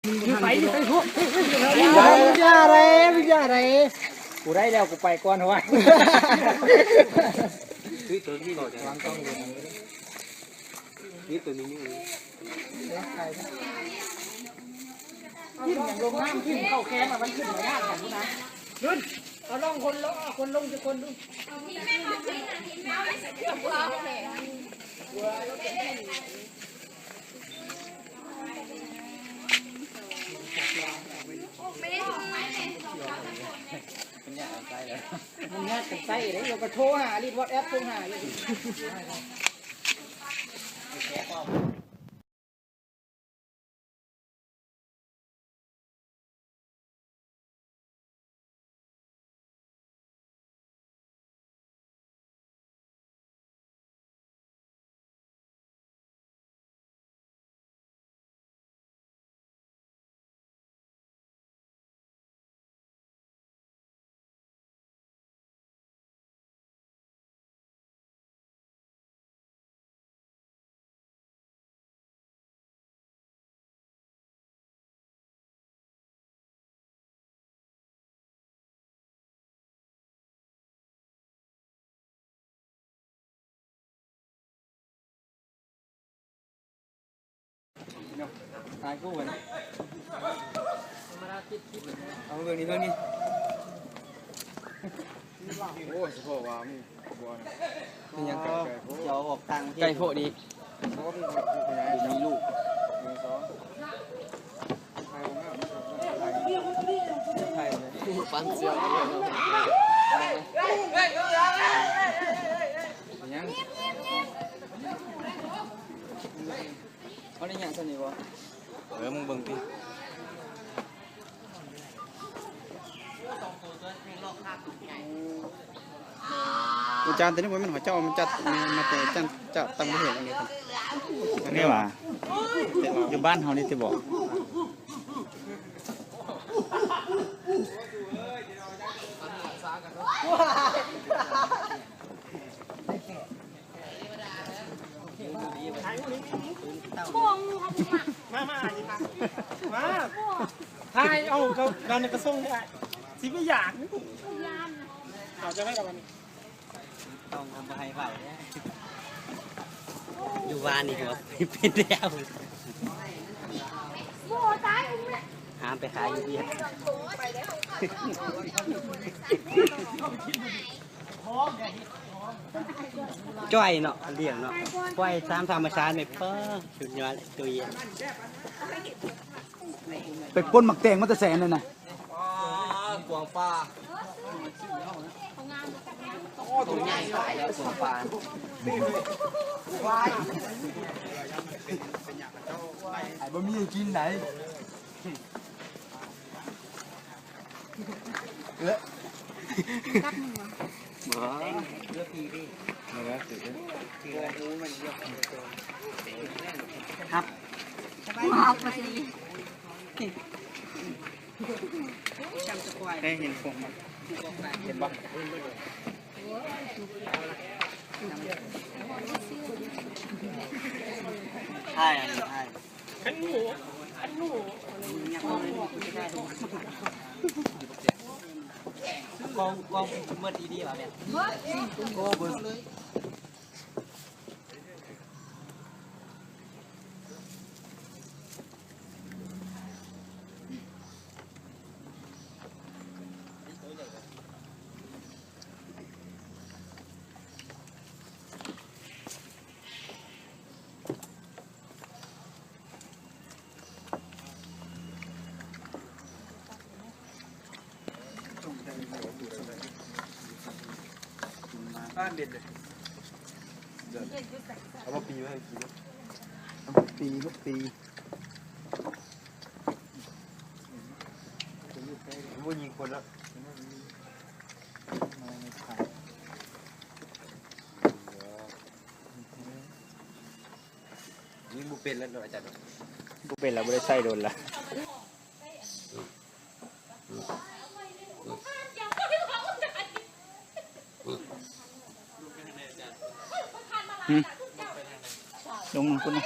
ไปพวกวิญญาอะไรกูได้แล้วกูไปก่อนวะนี่ตัวนี้ก่อนวางกล้องเลยนี่ตัวนี้นี่ขึ้นอย่างลงน้ำขึ้นเข้าแคมมันขึ้นมาญาติกันนะขึ้นเอาลงคนลงคนลงจะคนดูมันยากกันไส้เลยมันยากกันไส้เลยเราก็โทรหารีบวอทแอปโทรหาอยู่ตายกูเหมือนเอาเรื่องนี้โอ้ยพ่อว่ามึงบัวนี่ยังไก่เดี๋ยวออกทางไก่โพดีมีลูกมีสองไทยฟันเสียวยังเขาได้ยังสนิทวะมึงเบิ่งดิอาจารย์ตัวนี้มันหัวเจ้ามันจัดมาแต่จัดตั้งไม่เห็นอะไรกันอันนี้ว่ะอยู่บ้านเฮานี่จะบอกมาทายเอาเขาเราในกระทรวงได้สิไม่อยากเอาจะให้กับมันต้องทำไปเปล่าอยู่บ้านนี่ครับเป็นแล้วหามไปขายอยู่ดีจ้อยเนาะเลี้ยงเนาะจ้อย3ธรรมชาติไม่เพิ่มสุดยอดตัวเย็นไปป้นหมักแตงมันจะแสนเลยนะกวางปลาตัวใหญ่ใส่แล้วกวางปลาไอ้บะหมี่กินไหนเลือกทีดิครับได้เห็นผมเห็นบ้างใช่ขันหมูกองเมื่อดีๆเหรอเนี่ยก็เบอร์บ้านเด็ดเลยเอามาปีไว้กี่ลูกลูกปีผมว่ายิงคนแล้วยิงบุเป็นแล้วอาจารย์บุเป็นแล้วไม่ได้ใส่โดนละลงคุณนะ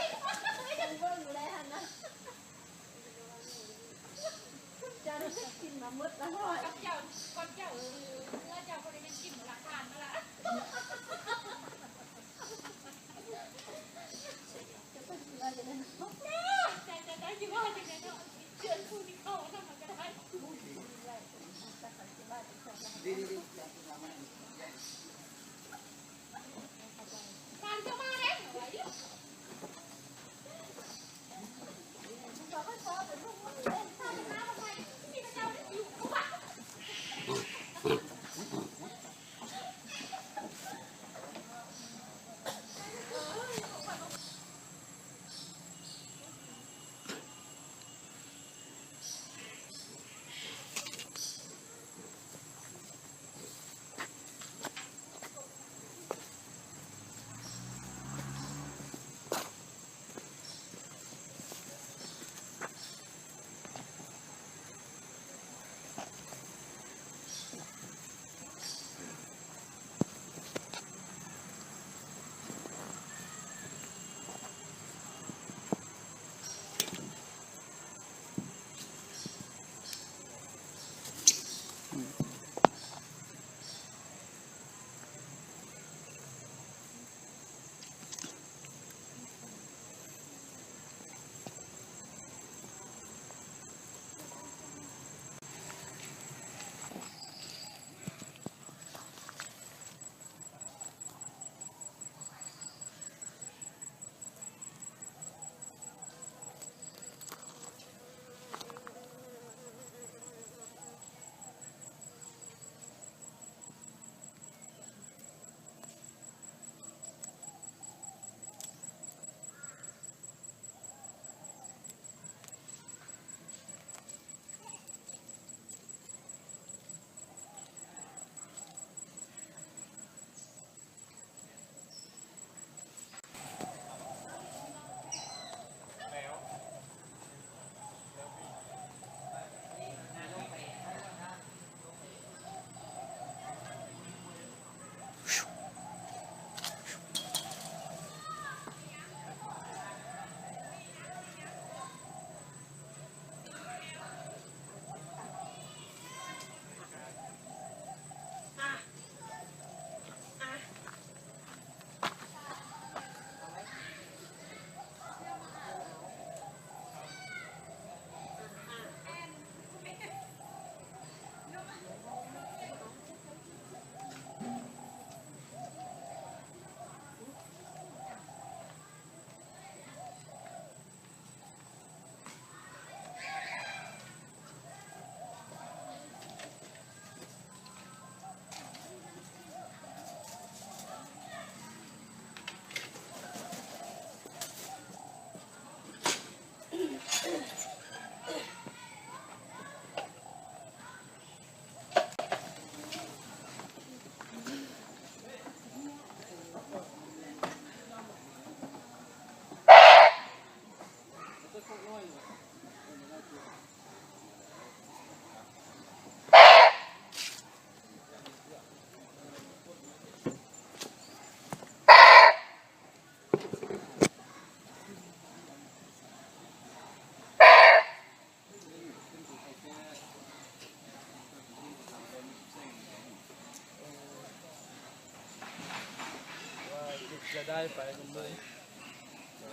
จะได้ไปกันไหม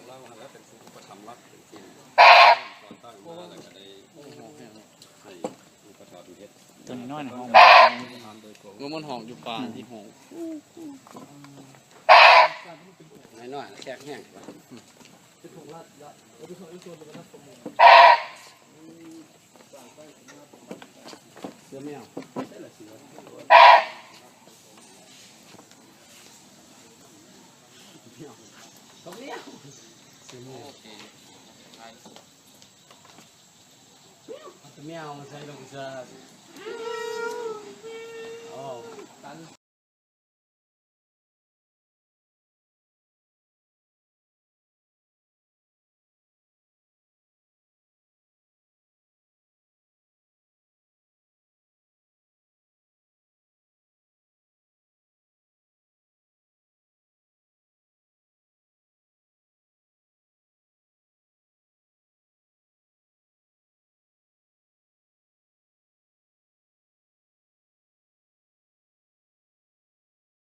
เล่าแล้วเป็นผู้ประทับรักเป็นที่ตอนตั้งมาแล้วก็ได้ให้อุปถัมภ์เฮ็ด ตัวน้อยในห้อง ทำโดยกอง เมื่อมันห้องอยู่ป่าที่ห้องน้อยๆแขกแห้งเสื้อแมวเขาเลี้ยวเสื้อแมวแมวใส่ลงเสื้ออ๋อ